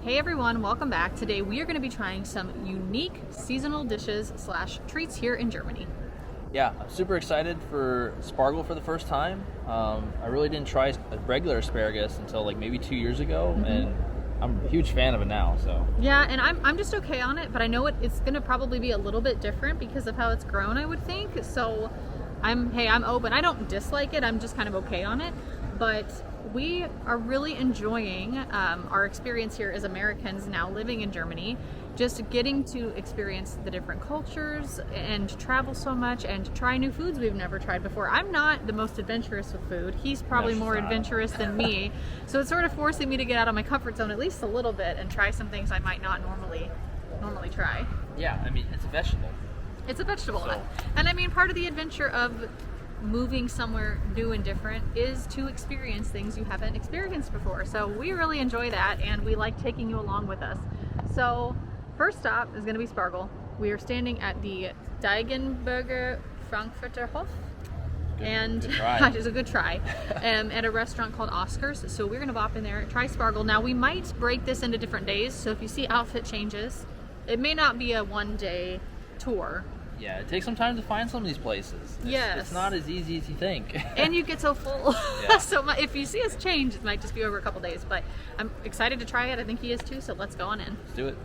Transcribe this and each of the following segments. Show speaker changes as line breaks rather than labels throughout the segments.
Hey everyone, welcome back. Today we are going to be trying some unique seasonal dishes / treats here in Germany.
Yeah, I'm super excited for Spargel for the first time. I really didn't try a regular asparagus until like maybe 2 years ago, and I'm a huge fan of it now. So
Yeah, and I'm just okay on it, but I know it's going to probably be a little bit different because of how it's grown, I would think. So I'm open. I don't dislike it. I'm just kind of okay on it, but we are really enjoying our experience here as Americans now living in Germany, just getting to experience the different cultures and travel so much and try new foods we've never tried before. I'm not the most adventurous with food. He's probably more adventurous than me. So it's sort of forcing me to get out of my comfort zone at least a little bit and try some things I might not normally try.
yeah, I mean it's a vegetable.
It's a vegetable.
So-
And I mean, part of the adventure of moving somewhere new and different is to experience things you haven't experienced before. So we really enjoy that, and we like taking you along with us. So first stop is going to be Spargel. We are standing at the Deigenberger Frankfurter Hof.
Good try.
It's a good try, at a restaurant called Oscar's. So we're going to bop in there, try Spargel. Now we might break this into different days. So if you see outfit changes, it may not be a one-day tour.
Yeah, it takes some time to find some of these places. It's not as easy as you think.
And you get so full.
Yeah.
So if you see us change, it might just be over a couple days. But I'm excited to try it. I think he is too. So let's go on in.
Let's do it.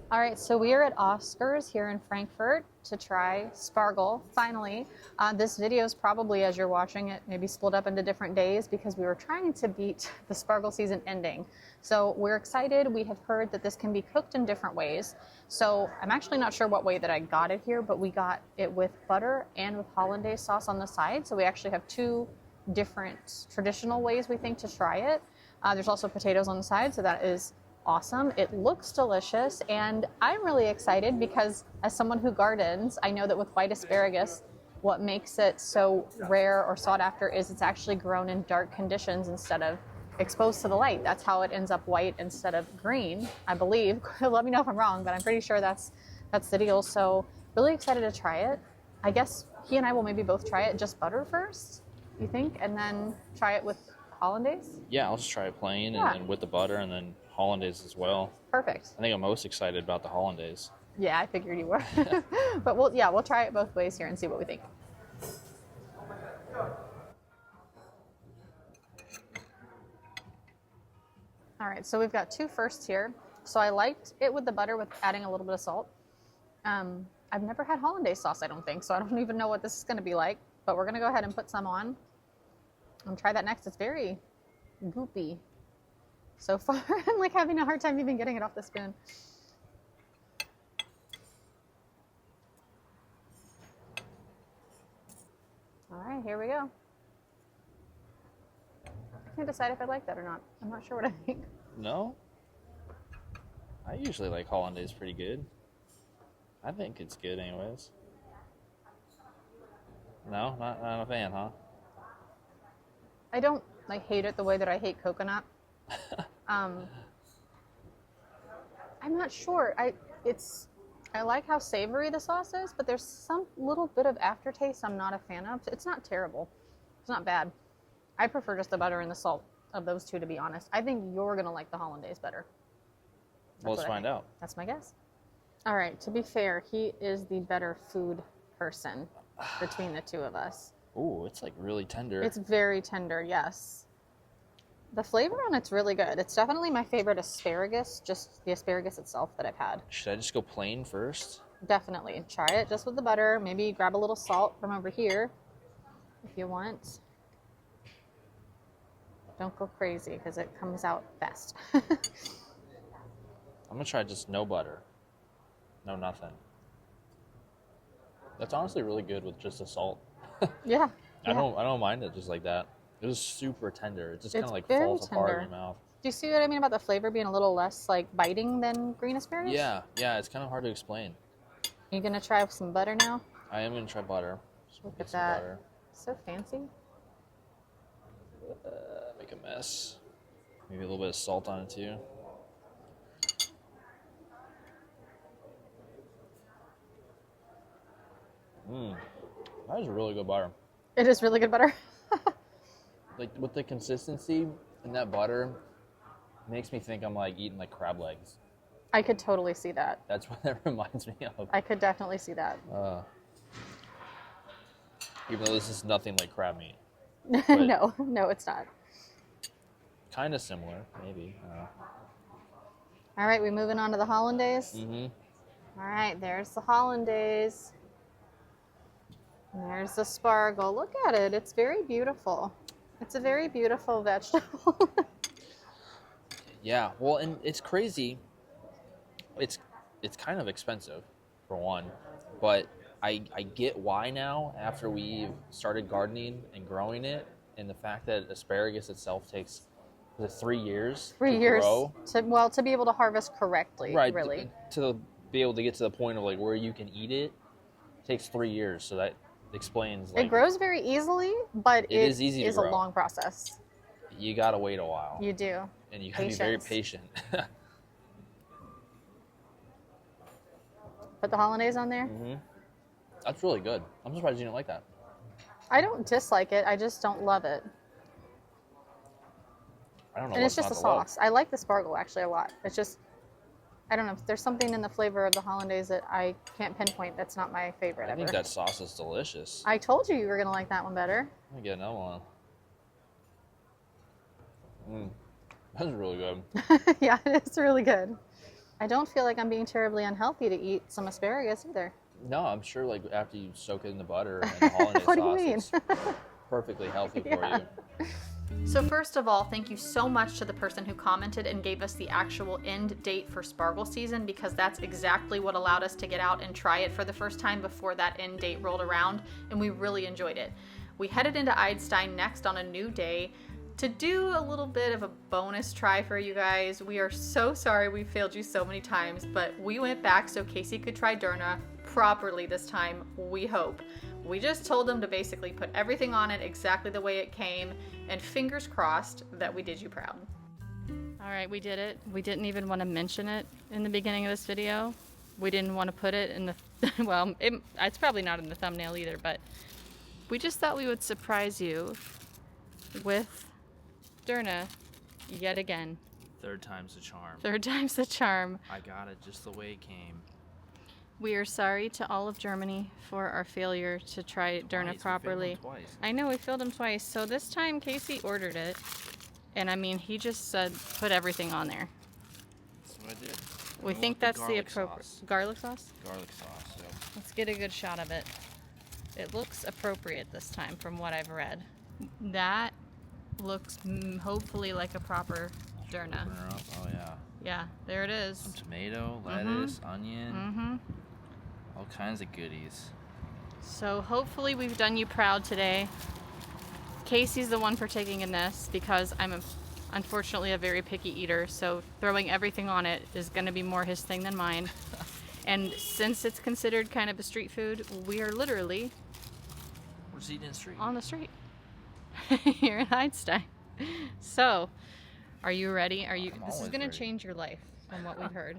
All right, so we are at Oscar's here in Frankfurt to try Spargel, finally. This video is probably, as you're watching it, maybe split up into different days because we were trying to beat the Spargel season ending. So we're excited. We have heard that this can be cooked in different ways. So I'm actually not sure what way that I got it here, but we got it with butter and with hollandaise sauce on the side. So we actually have two different traditional ways we think to try it. There's also potatoes on the side, so that is awesome. It looks delicious, and I'm really excited because as someone who gardens, I know that with white asparagus, what makes it so rare or sought after is it's actually grown in dark conditions instead of exposed to the light. That's how it ends up white instead of green, I believe. Let me know if I'm wrong, but I'm pretty sure that's the deal. So really excited to try it. I guess he and I will maybe both try it just butter first, you think, and then try it with hollandaise?
Yeah, I'll just try it plain
Yeah.
and then with the butter and then hollandaise as well.
Perfect.
I think I'm most excited about the hollandaise.
Yeah, I figured you were. But we'll try it both ways here and see what we think. All right, so we've got two firsts here. So I liked it with the butter with adding a little bit of salt. I've never had hollandaise sauce, I don't think, so I don't even know what this is going to be like. But we're going to go ahead and put some on and try that next. It's very goopy so far. I'm like having a hard time even getting it off the spoon. All right, here we go. I can't decide if I like that or not. I'm not sure what I think.
No? I usually like hollandaise pretty good. I think it's good anyways. No? Not a fan, huh?
I don't hate it the way that I hate coconut. I'm not sure. I like how savory the sauce is, but there's some little bit of aftertaste I'm not a fan of. It's not terrible. It's not bad. I prefer just the butter and the salt of those two, to be honest. I think you're going to like the hollandaise better.
Well, let's find out.
That's my guess. All right, to be fair, he is the better food person between the two of us.
Ooh, it's like really tender.
It's very tender, yes. The flavor on it's really good. It's definitely my favorite asparagus, just the asparagus itself that I've had.
Should I just go plain first?
Definitely. Try it just with the butter. Maybe grab a little salt from over here if you want. Don't go crazy because it comes out fast.
I'm going to try just no butter. No nothing. That's honestly really good with just the salt.
Yeah.
I don't mind it just like that. It was super tender. It just kind of like
very
falls apart
tender.
in your mouth.
Do you see what I mean about the flavor being a little less like biting than green asparagus?
Yeah, it's kind of hard to explain.
You gonna try some butter now?
I am going to try butter. Just
Look
get
at
some
that.
butter.
So fancy.
Make a mess. Maybe a little bit of salt on it too. That is really good butter.
It is really good butter.
Like with the consistency in that butter, makes me think I'm like eating like crab legs.
I could totally see that.
That's what that reminds me of.
I could definitely see that.
Even though this is nothing like crab meat.
No, it's not.
Kind of similar, maybe.
All right, we moving on to the hollandaise?
Mm-hmm.
All right, there's the hollandaise. And there's the spargel. Look at it. It's very beautiful. It's a very beautiful vegetable.
Yeah, well, and it's crazy. It's kind of expensive, for one. But I get why now, after we've started gardening and growing it, and the fact that asparagus itself takes 3 years
3 years
grow.
to be able to harvest correctly,
right,
really.
To be able to get to the point of like where you can eat it takes 3 years. So that explains. Like,
it grows very easily, but it is
easy to
a
grow.
long process.
You gotta wait a while.
You do.
And you gotta be very patient.
Put the hollandaise on there.
Mm-hmm. That's really good. I'm surprised you didn't like that.
I don't dislike it. I just don't love it.
I don't know.
And it's just a sauce. I like the spargel actually a lot. It's just, I don't know. There's something in the flavor of the hollandaise that I can't pinpoint. That's not my favorite.
I think that sauce is delicious.
I told you were gonna like that one better.
Let me get another one. That's really good.
Yeah, it's really good. I don't feel like I'm being terribly unhealthy to eat some asparagus either.
No, I'm sure like after you soak it in the butter and the hollandaise
What do
sauce,
you mean?
it's perfectly healthy for you.
So first of all, thank you so much to the person who commented and gave us the actual end date for Spargel season, because that's exactly what allowed us to get out and try it for the first time before that end date rolled around, and we really enjoyed it. We headed into Einstein next on a new day to do a little bit of a bonus try for you guys. We are so sorry we failed you so many times, but we went back so Casey could try Derna properly this time, we hope. We just told them to basically put everything on it exactly the way it came, and fingers crossed that we did you proud. All right, we did it. We didn't even want to mention it in the beginning of this video. We didn't want to put it in the, well, it's probably not in the thumbnail either, but we just thought we would surprise you with Derna yet again.
Third time's the charm.
Third time's the charm.
I got it just the way it came.
We are sorry to all of Germany for our failure to try Derna properly. I know, we failed him twice. So this time Casey ordered it. And I mean, he just said put everything on there.
That's what I did.
We think that's the appropriate garlic sauce?
Garlic sauce, yeah.
Let's get a good shot of it. It looks appropriate this time from what I've read. That looks hopefully like a proper Derna.
Open her up. Oh yeah.
Yeah, there it is.
Some tomato, lettuce, onion. All kinds of goodies.
So hopefully we've done you proud today. Casey's the one partaking in this because I'm unfortunately a very picky eater, so throwing everything on it is going to be more his thing than mine. And since it's considered kind of a street food, we are literally
We're just eating in the street.
On the street here in Einstein. So, are you ready? This is going to change your life from what we've heard.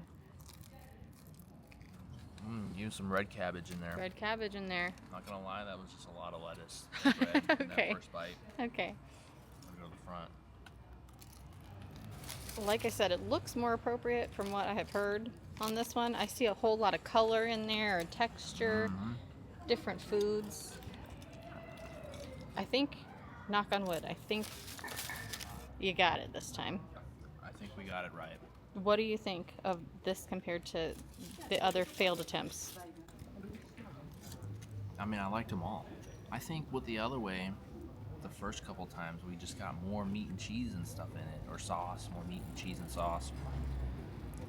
Use some red cabbage in there.
Red cabbage in there.
Not gonna lie, that was just a lot of lettuce. Bread in
Okay.
that first bite.
Okay.
I'll go to the front.
Like I said, it looks more appropriate from what I have heard on this one. I see a whole lot of color in there, or texture, different foods. I think, knock on wood, I think you got it this time.
I think we got it right.
What do you think of this compared to the other failed attempts?
I mean, I liked them all. I think with the other way, the first couple times we just got more meat and cheese and stuff in it, or sauce, more meat and cheese and sauce.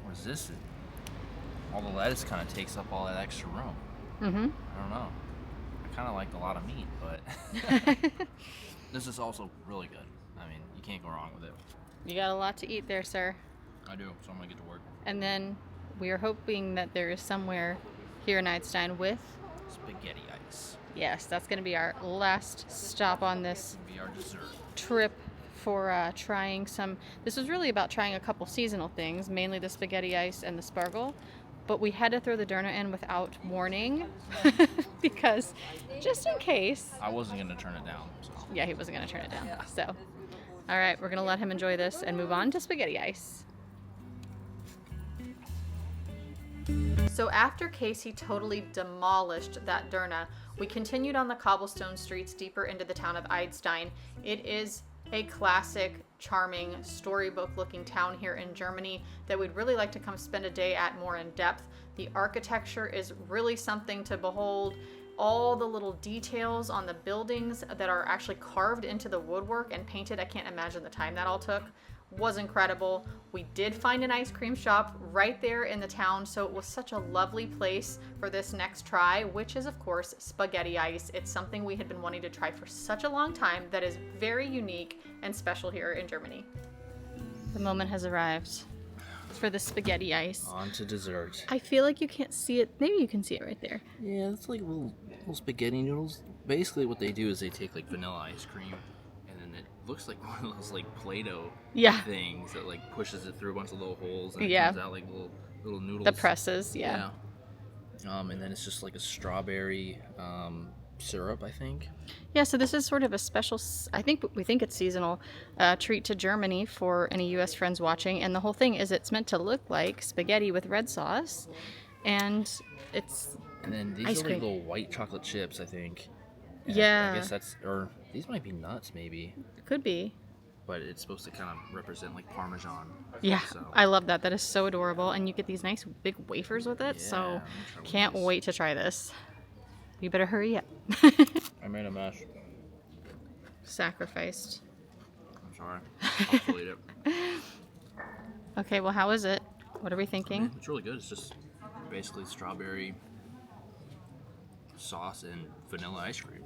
Whereas this, all the lettuce kind of takes up all that extra room. I don't know. I kind of liked a lot of meat, but this is also really good. I mean, you can't go wrong with it.
You got a lot to eat there, sir.
I do, so I'm gonna get to work.
And then we are hoping that there is somewhere here in Einstein with
Spaghetti ice.
Yes, that's going to be our last stop on this
Be our dessert.
trip for trying some. This was really about trying a couple seasonal things, mainly the spaghetti ice and the spargel. But we had to throw the Derna in without warning because just in case.
I wasn't gonna turn it down. So.
Yeah, he wasn't going to turn it down. So All right, we're gonna let him enjoy this and move on to spaghetti ice. So after Casey totally demolished that Derna, we continued on the cobblestone streets deeper into the town of Idstein. It is a classic, charming, storybook-looking town here in Germany that we'd really like to come spend a day at more in depth. The architecture is really something to behold. All the little details on the buildings that are actually carved into the woodwork and painted, I can't imagine the time that all took, was incredible. We did find an ice cream shop right there in the town, so it was such a lovely place for this next try, which is of course spaghetti ice. It's something we had been wanting to try for such a long time that is very unique and special here in Germany. The moment has arrived for the spaghetti ice.
On to dessert.
I feel like you can't see it. Maybe you can see it right there.
Yeah, it's like little spaghetti noodles. Basically what they do is they take like vanilla ice cream and then it looks like one of those like Play-Doh things that like pushes it through a bunch of little holes and it comes out like little noodles.
The presses,
yeah. And then it's just like a strawberry syrup, I think.
Yeah, so this is sort of a special, we think it's seasonal treat to Germany for any U.S. friends watching. And the whole thing is it's meant to look like spaghetti with red sauce. And it's
And then these
ice
are like
cream.
little white chocolate chips, I think. And
Yeah.
I guess or these might be nuts maybe.
It could be.
But it's supposed to kind of represent like Parmesan.
Yeah,
So.
I love that. That is so adorable. And you get these nice big wafers with it.
Yeah,
So
I'm gonna try one of
can't
these.
wait to try this. You better hurry up.
I made a mess.
Sacrificed.
I'm sorry. I'll still eat it.
Okay, well, how is it? What are we
I
thinking?
mean, it's really good. It's just basically strawberry sauce and vanilla ice cream.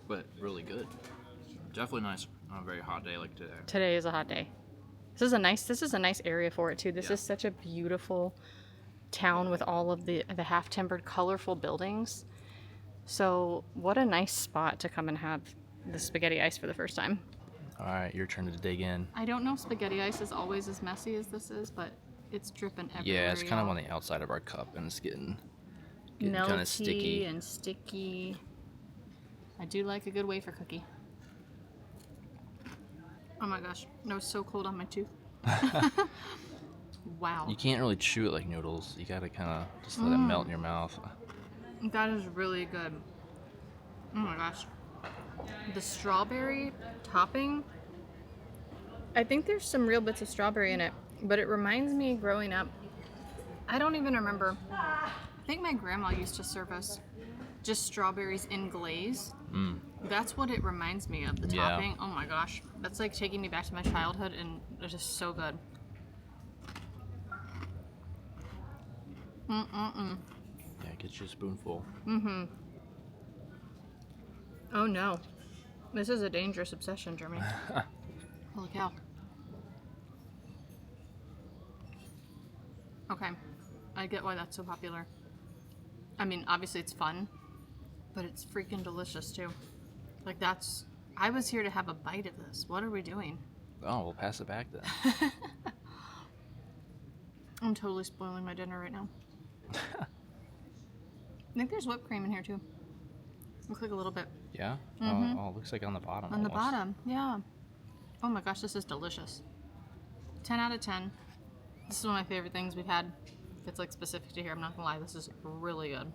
But really good. Definitely nice on a very hot day like today.
Today is a hot day. This is a nice area for it too. This is such a beautiful town with all of the half-timbered colorful buildings. So what a nice spot to come and have the spaghetti ice for the first time.
All right, your turn to dig in.
I don't know if spaghetti ice is always as messy as this is, but it's dripping everywhere.
Yeah, it's kind of
y'all.
on the outside of our cup and it's getting kind of sticky.
Melty and sticky. I do like a good wafer cookie. Oh my gosh, no, it's so cold on my tooth. Wow.
You can't really chew it like noodles. You gotta kind of just let it melt in your mouth.
That is really good. Oh my gosh. The strawberry topping, I think there's some real bits of strawberry in it, but it reminds me growing up. I don't even remember. I think my grandma used to serve us just strawberries in glaze. That's what it reminds me of, the
Yeah.
topping. Oh my gosh. That's like taking me back to my childhood, and it's just so good.
Yeah, get you a spoonful.
Oh no. This is a dangerous obsession, Jeremy. Holy cow. Okay. I get why that's so popular. I mean, obviously it's fun, but it's freaking delicious too. Like I was here to have a bite of this. What are we doing?
Oh, we'll pass it back then.
I'm totally spoiling my dinner right now. I think there's whipped cream in here too. Looks like a little bit.
Yeah? Oh, it looks like on the bottom.
On the
almost.
bottom, yeah. Oh my gosh, this is delicious. 10 out of 10. This is one of my favorite things we've had. It's like specific to here, I'm not gonna lie, this is really good.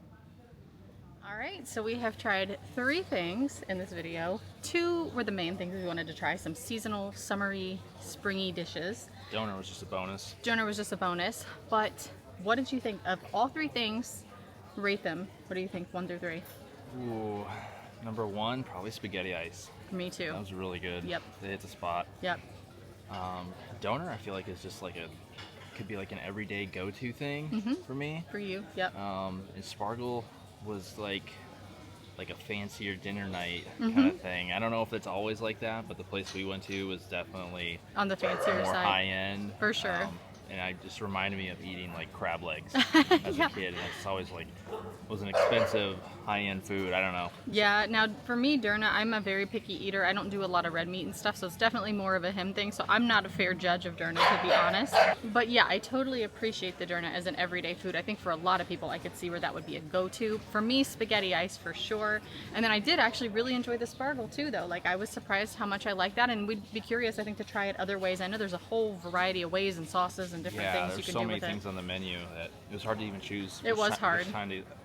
All right, so we have tried 3 things in this video. 2 were the main things we wanted to try, some seasonal, summery, springy dishes.
Donor was just a bonus.
Donor was just a bonus, but what did you think of all 3 things? Rate them. What do you think, 1 through 3?
Ooh, number 1, probably spaghetti ice.
Me too.
That was really good.
Yep.
It hit the spot.
Yep.
Donor, I feel like is just like could be like an everyday go-to thing for me.
For you, yep.
And Spargel was like a fancier dinner night kind of thing. I don't know if it's always like that, but the place we went to was definitely
On the fancier
more
side.
high end.
For sure.
and I just reminded me of eating like crab legs as
Yeah.
a kid. And it's always like was an expensive high-end food. I don't know.
Yeah, now for me, Derna, I'm a very picky eater. I don't do a lot of red meat and stuff, so it's definitely more of a him thing. So I'm not a fair judge of Derna, to be honest. But yeah, I totally appreciate the Derna as an everyday food. I think for a lot of people, I could see where that would be a go-to. For me, spaghetti ice for sure. And then I did actually really enjoy the Spargel too, though. Like, I was surprised how much I like that, and we'd be curious, I think, to try it other ways. I know there's a whole variety of ways and sauces and different things you
there's
can
so
do
many
with
things on the menu that it was hard to even choose.
It was hard.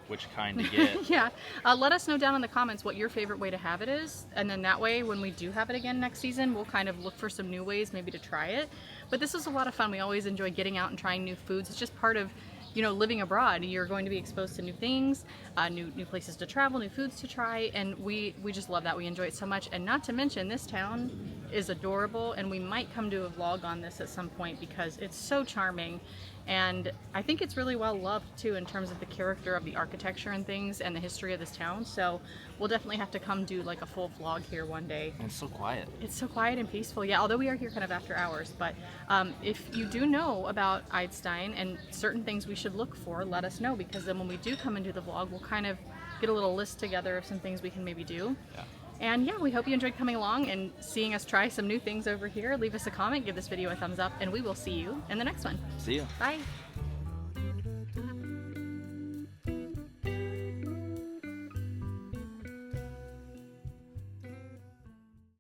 Which kind to get.
Yeah, let us know down in the comments what your favorite way to have it is, and then that way when we do have it again next season, we'll kind of look for some new ways maybe to try it. But this is a lot of fun. We always enjoy getting out and trying new foods. It's just part of, you know, living abroad. You're going to be exposed to new things, new places to travel, new foods to try, and we just love that. We enjoy it so much. And not to mention, this town is adorable, and we might come to a vlog on this at some point because it's so charming. And I think it's really well loved too in terms of the character of the architecture and things and the history of this town. So we'll definitely have to come do like a full vlog here one day.
And it's so quiet.
It's so quiet and peaceful. Yeah, although we are here kind of after hours. But if you do know about Eidstein and certain things we should look for, let us know, because then when we do come and do the vlog, we'll kind of get a little list together of some things we can maybe do.
Yeah.
And yeah, we hope you enjoyed coming along and seeing us try some new things over here. Leave us a comment, give this video a thumbs up, and we will see you in the next one.
See ya.
Bye.